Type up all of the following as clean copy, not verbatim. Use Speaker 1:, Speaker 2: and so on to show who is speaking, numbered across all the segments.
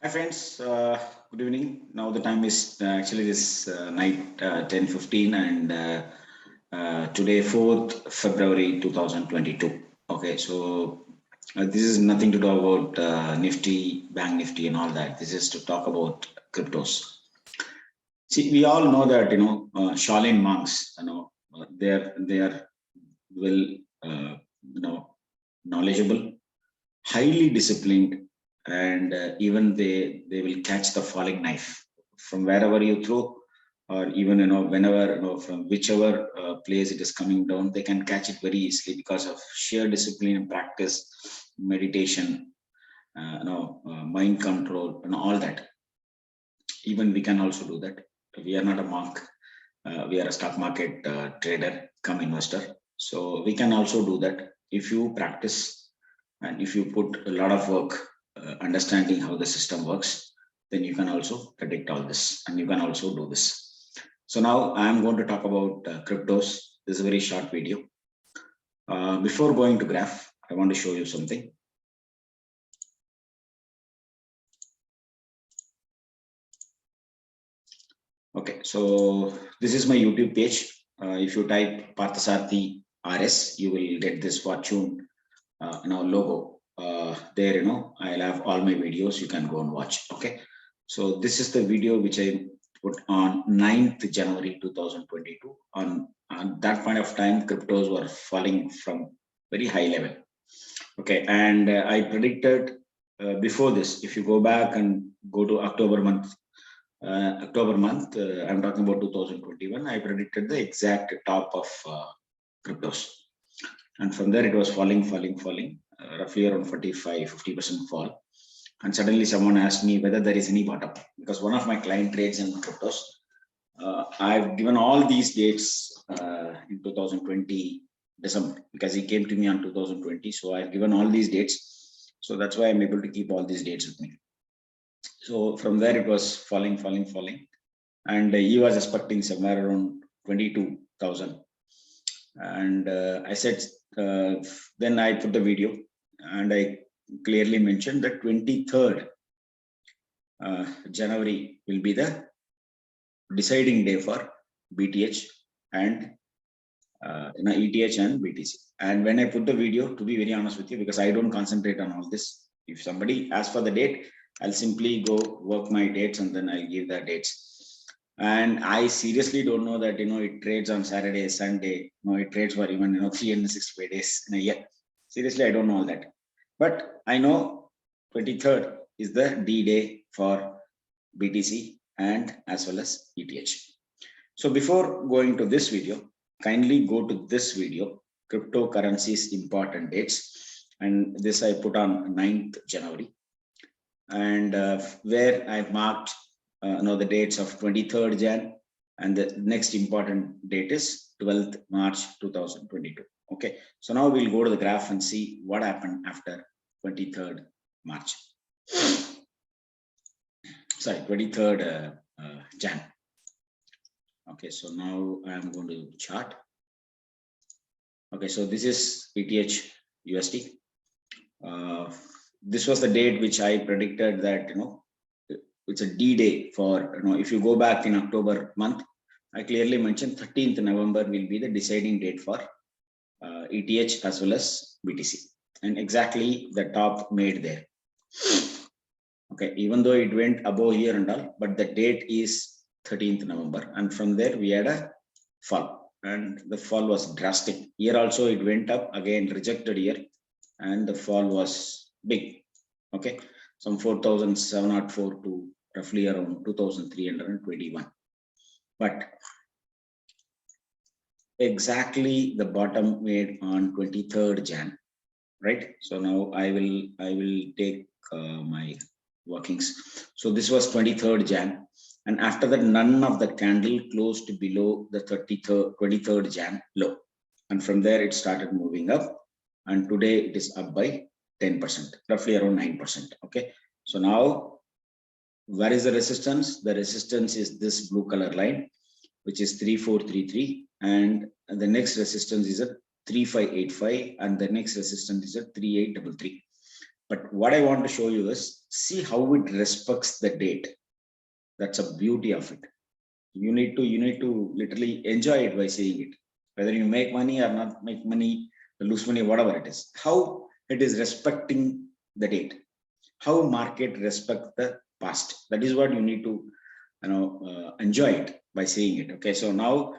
Speaker 1: Hi friends, good evening. Now the time is actually this night 10:15 and today 4th February 2022. Okay, so this is nothing to do about Nifty, Bank Nifty and all that. This is to talk about cryptos. See, we all know that Shaolin monks, they are well knowledgeable, highly disciplined, and even they will catch the falling knife from wherever you throw, or even whenever from whichever place it is coming down, they can catch it very easily because of sheer discipline and practice, meditation, mind control, and all that. Even we can also do that. We are not a monk. We are a stock market trader, come investor. So we can also do that if you practice and if you put a lot of work understanding how the system works. Then you can also predict all this and you can also do this. So now I am going to talk about cryptos. This is a very short video. Before going to graph, I want to show you something. Okay, so this is my YouTube page. If you type Parthasarthi RS, you will get this fortune logo. There, I'll have all my videos. You can go and watch. Okay, so this is the video which I put on 9th January 2022. On that point of time, cryptos were falling from very high level. Okay, and I predicted before this. If you go back and go to October month, I'm talking about 2021. I predicted the exact top of cryptos, and from there it was falling, roughly around 45-50% fall. And suddenly someone asked me whether there is any bottom, because one of my client trades in cryptos. I've given all these dates in 2020 December, because he came to me on 2020. So I've given all these dates. So that's why I'm able to keep all these dates with me. So from there it was falling, and he was expecting somewhere around 22,000. And I said, then I put the video and I clearly mentioned that 23rd January will be the deciding day for BTH and ETH and BTC. And when I put the video, to be very honest with you, because I don't concentrate on all this, if somebody asks for the date, I'll simply go work my dates and then I'll give the dates. And I seriously don't know that it trades on Saturday, Sunday. It trades for even 365 days in a year. Seriously, I don't know all that. But I know 23rd is the D day for BTC and as well as ETH. So before going to this video, kindly go to this video, cryptocurrencies important dates, and this I put on 9th January, and where I marked the dates of 23rd Jan, and the next important date is 12th March 2022. Okay, so now we'll go to the graph and see what happened after 23rd March. Sorry, 23rd Jan. Okay, so now I'm going to chart. Okay, so this is ETH USD. This was the date which I predicted that it's a D day for if you go back in October month, I clearly mentioned 13th November will be the deciding date for ETH as well as BTC, and exactly the top made there. Okay, even though it went above here and all, but the date is 13th November, and from there we had a fall, and the fall was drastic. Here also it went up again, rejected here, and the fall was big. Okay, some 4,704 to roughly around 2,321. But exactly the bottom made on 23rd Jan, right? So now I will take my workings. So this was 23rd Jan, and after that none of the candle closed below the 23rd Jan low, and from there it started moving up, and today it is up by 10%, roughly around 9%. Okay, so now where is the resistance? The resistance is this blue color line, which is 3433, and the next resistance is at 3585, and the next resistance is at 3833. But what I want to show you is, see how it respects the date. That's a beauty of it. You need to literally enjoy it by seeing it. Whether you make money or not make money, lose money, whatever it is. How it is respecting the date. How market respect the past. That is what you need to enjoy it by seeing it. Okay, so now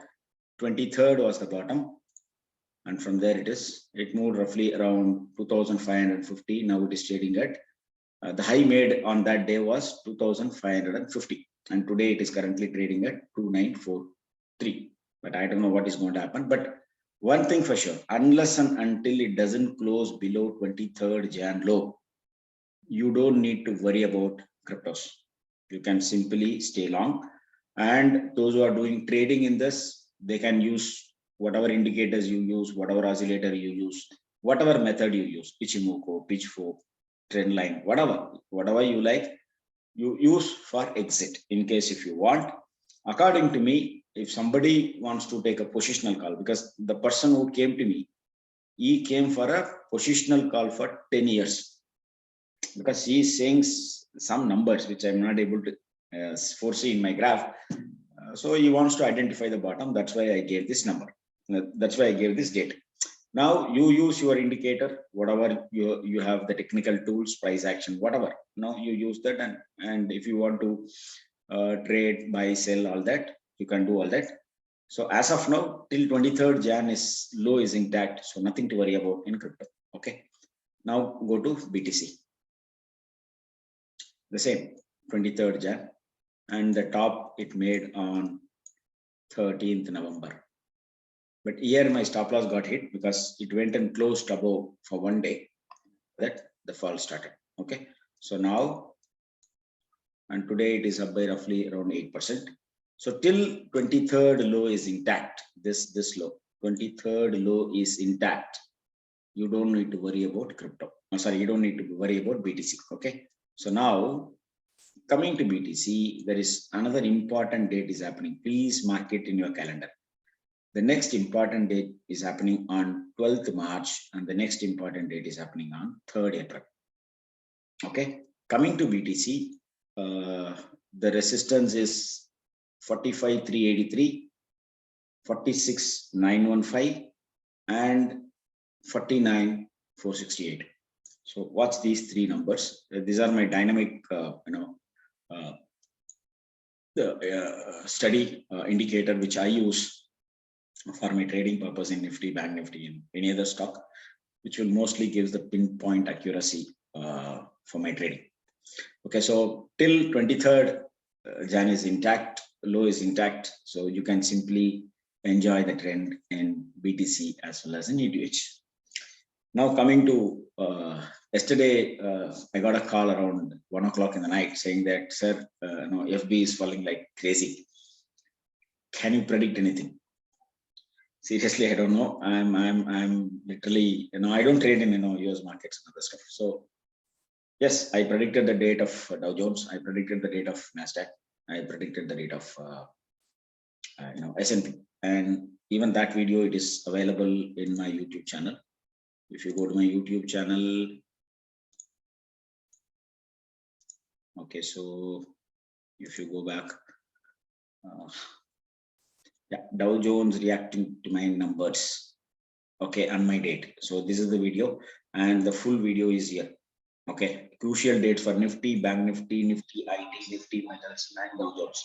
Speaker 1: 23rd was the bottom, and from there it moved roughly around 2550. Now it is trading at the high made on that day was 2550, and today it is currently trading at 2943. But I don't know what is going to happen. But one thing for sure, unless and until it doesn't close below 23rd Jan low, you don't need to worry about cryptos. You can simply stay long, and those who are doing trading in this, they can use whatever indicators you use, whatever oscillator you use, whatever method you use, Ichimoku, Pitchfork, trend line, whatever you like, you use for exit in case if you want. According to me, if somebody wants to take a positional call, because the person who came to me, he came for a positional call for 10 years, because he is saying some numbers which I'm not able to foresee in my graph. So he wants to identify the bottom. That's why I gave this number. That's why I gave this date. Now you use your indicator, whatever you have, the technical tools, price action, whatever. Now you use that, and if you want to trade, buy, sell, all that, you can do all that. So as of now, till 23rd Jan is low is intact, so nothing to worry about in crypto. Okay. Now go to BTC. The same 23rd Jan, and the top it made on 13th November. But here my stop loss got hit because it went and closed above for one day. That the fall started. Okay, so now, and today it is up by roughly around 8%. So till 23rd low is intact. This low, 23rd low is intact. You don't need to worry about crypto. Oh, sorry, you don't need to worry about BTC. Okay, so now coming to BTC, there is another important date is happening. Please mark it in your calendar. The next important date is happening on 12th March, and the next important date is happening on 3rd April. Okay, coming to BTC, the resistance is 45,383, 46,915, and 49,468. So watch these three numbers. These are my dynamic, study indicator which I use for my trading purpose in Nifty, Bank Nifty, and any other stock, which will mostly gives the pinpoint accuracy for my trading. Okay, so till 23rd Jan is intact, low is intact, so you can simply enjoy the trend in BTC as well as in ETH. Now coming to yesterday, I got a call around 1 o'clock in the night saying that, sir, FB is falling like crazy. Can you predict anything? Seriously, I don't know. I'm literally, I don't trade in US markets and other stuff. So yes, I predicted the date of Dow Jones. I predicted the date of Nasdaq. I predicted the date of S&P, and even that video, it is available in my YouTube channel. If you go to my YouTube channel, okay, so if you go back, yeah, Dow Jones reacting to my numbers, okay, on my date. So this is the video, and the full video is here. Okay, crucial dates for Nifty, Bank Nifty, Nifty IT, Nifty Metals, and Dow Jones.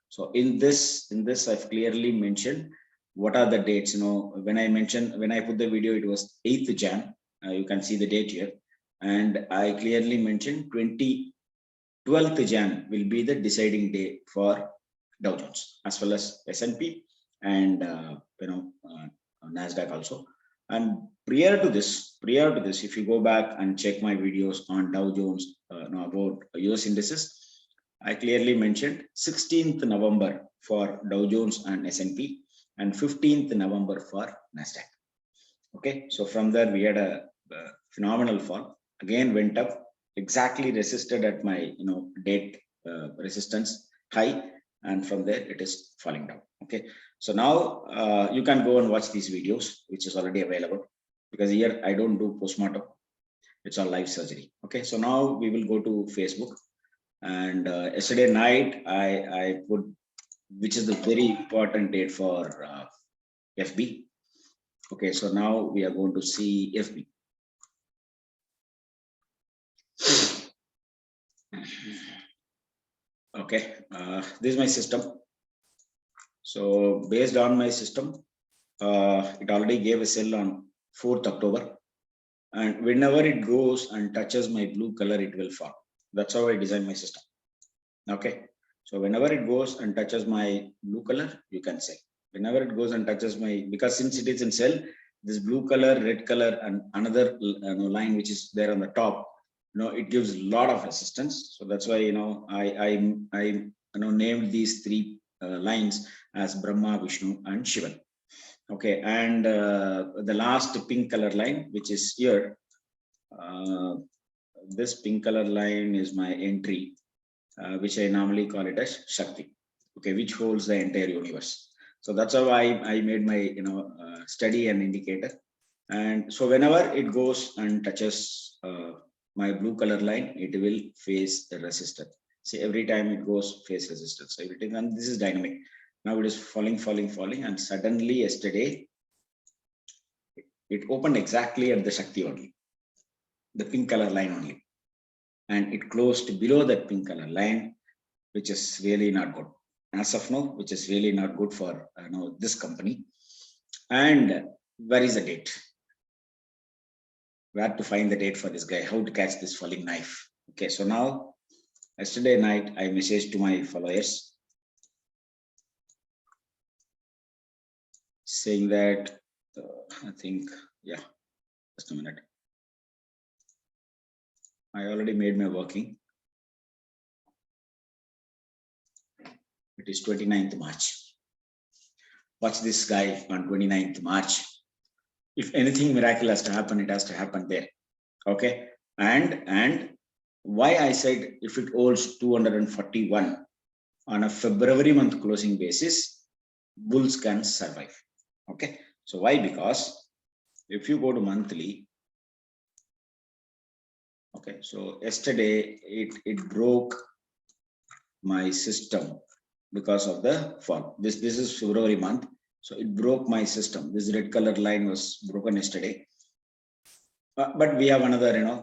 Speaker 1: So in this I've clearly mentioned what are the dates. When I put the video, it was 8th Jan. You can see the date here, and I clearly mentioned 12th Jan will be the deciding day for Dow Jones as well as S&P and Nasdaq also. And prior to this, if you go back and check my videos on Dow Jones, about US indices, I clearly mentioned 16th November for Dow Jones and S&P, and 15th November for Nasdaq. Okay, so from there we had a phenomenal fall. Again went up, exactly resisted at my date resistance high, and from there it is falling down. Okay, so now you can go and watch these videos, which is already available, because here I don't do postmortem. It's all live surgery. Okay, so now we will go to Facebook. And yesterday night, I put, which is the very important date for FB. Okay, so now we are going to see FB. Okay, this is my system. So based on my system, it already gave a sell on 4th October. And whenever it goes and touches my blue color, it will fall. That's how I design my system. Okay, so whenever it goes and touches my blue color, you can sell. Whenever it goes and touches my, because since it is in sell, this blue color, red color, and another line which is there on the top, it gives a lot of resistance. So that's why I named these three lines as Brahma, Vishnu, and Shivan. Okay, and the last pink color line, which is here, this pink color line is my entry, which I normally call it as Shakti, okay, which holds the entire universe. So that's how I made my study and indicator. And so whenever it goes and touches my blue color line, it will face the resistance. See, every time it goes, face resistance. So everything, and this is dynamic. Now it is falling, and suddenly yesterday it opened exactly at the Shakti only, the pink color line only, and it closed below that pink color line, which is really not good as of now, which is really not good for this company. And where is the date? Where to find the date for this guy? How to catch this falling knife? Okay, so now yesterday night I messaged to my followers saying that I think, yeah, just a minute. I already made my working. It is 29th March. Watch this guy on 29th March. If anything miracle has to happen, it has to happen there. Okay, and why I said if it holds 241 on a February month closing basis, bulls can survive. Okay, so why? Because if you go to monthly, okay, so yesterday it broke my system because of the fall. This is February month, so it broke my system. This red color line was broken yesterday, but we have another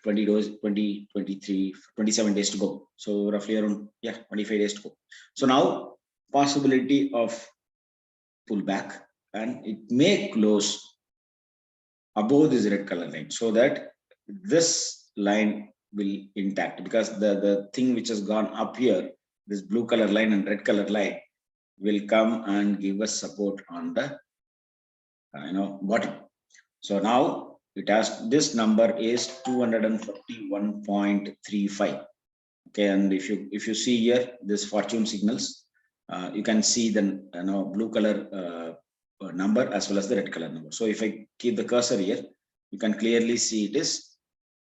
Speaker 1: 20 days, 20, 23, 27 days to go. So roughly around 25 days to go. So now possibility of pullback, and it may close above this red color line, so that this line will intact, because the thing which has gone up here, this blue color line and red color line, will come and give us support on the bottom. So now it has, this number is 241.35. okay, and if you see here this fortune signals, you can see the blue color number as well as the red color number. So if I keep the cursor here, you can clearly see it is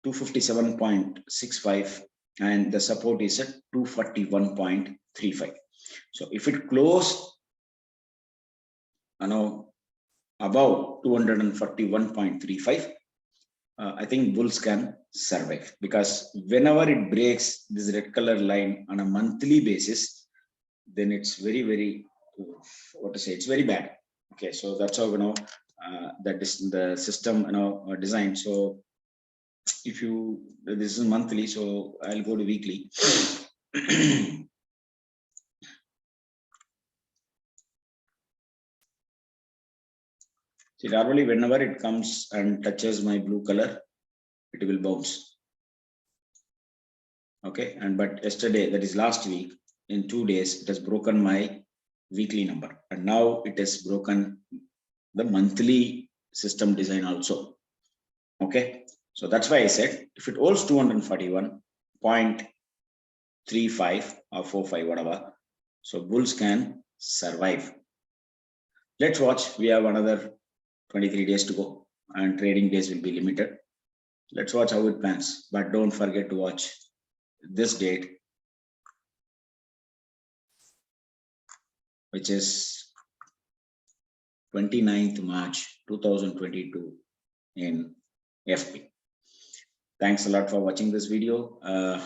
Speaker 1: 257.65 and the support is at 241.35. so if it closed above 241.35, I think bulls can survive, because whenever it breaks this red color line on a monthly basis, then it's very it's very bad. Okay, so that's how that is the system design. So if this is monthly, so I'll go to weekly. See, normally whenever it comes and touches my blue color, it will bounce. Okay, but yesterday, that is last week, in 2 days, it has broken my weekly number, and now it has broken the monthly system design also. Okay, so that's why I said if it holds 241.35 or 45, whatever, so bulls can survive. Let's watch. We have another 23 days to go, and trading days will be limited. Let's watch how it plans, but don't forget to watch this date, which is 29th March 2022 in FB. Thanks a lot for watching this video.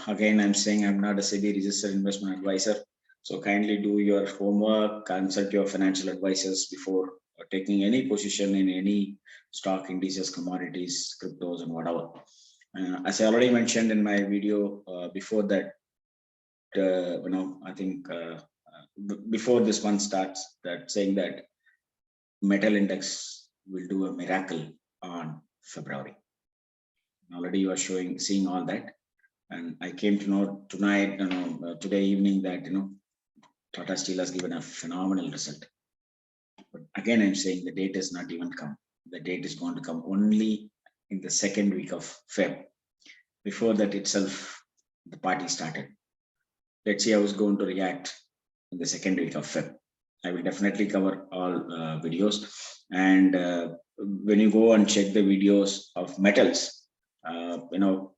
Speaker 1: Again, I'm saying I'm not a SEBI registered investment advisor. So kindly do your homework, consult your financial advisors before taking any position in any stock, indices, commodities, cryptos, and whatever. As I already mentioned in my video before that, I think before this one starts, that saying that metal index will do a miracle on February. Already you are seeing all that, and I came to know tonight, today evening, that Tata Steel has given a phenomenal result. But again, I'm saying the date has not even come. The date is going to come only in the second week of Feb. Before that itself, the party started. Let's see how it's going to react in the second week of Feb. I will definitely cover all videos, and when you go and check the videos of metals,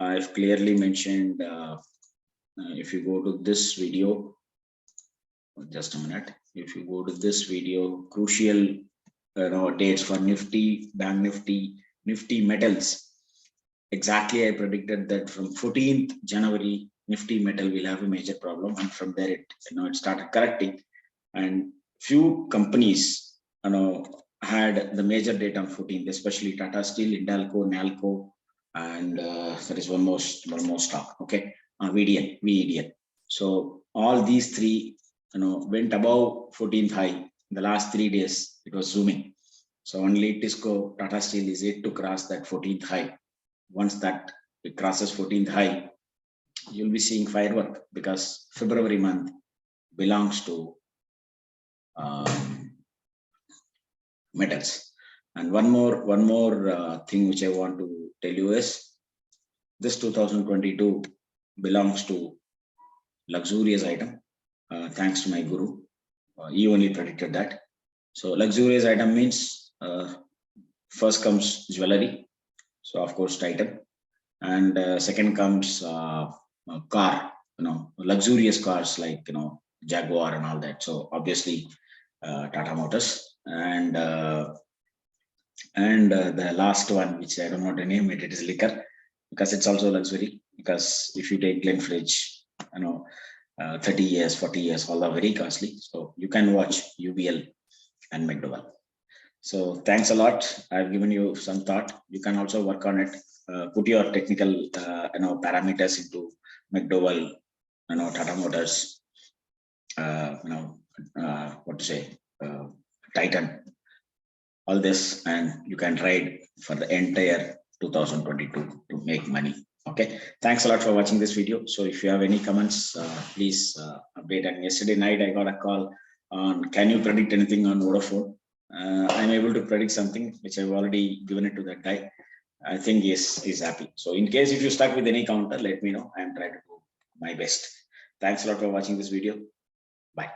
Speaker 1: I've clearly mentioned, if you go to this video, just a minute, if you go to this video, crucial dates for Nifty, Bank Nifty, Nifty metals. Exactly, I predicted that from 14th January, Nifty metal will have a major problem, and from there it started correcting, and few companies had the major date on 14th, especially Tata Steel, Hindalco, Nalco, and there is one more stock, okay, VEDL. So all these three went above 14th high. In the last 3 days it was zooming. So only Tisco, Tata Steel is yet to cross that 14th high. Once that it crosses 14th high, you'll be seeing firework, because February month belongs to metals. And one more thing which I want to tell you is, this 2022 belongs to luxurious item. Thanks to my guru, he only predicted that. So luxurious item means first comes jewelry, so of course Titan, and second comes car, luxurious cars like Jaguar and all that. So obviously Tata Motors, and the last one, which I don't want to name it, is liquor, because it's also luxury. Because if you take Glenfiddich, 30 years, 40 years, all are very costly. So you can watch UBL and McDowell. So thanks a lot. I've given you some thought. You can also work on it. Put your technical parameters into McDowell, Tata Motors, Titan, all this, and you can trade for the entire 2022 to make money. Okay, thanks a lot for watching this video. So if you have any comments, please update. And yesterday night I got a call on, can you predict anything on Vodafone? I'm able to predict something which I've already given it to that guy. I think he's happy. So in case if you stuck with any counter, let me know. I'm trying to do my best. Thanks a lot for watching this video. Bye.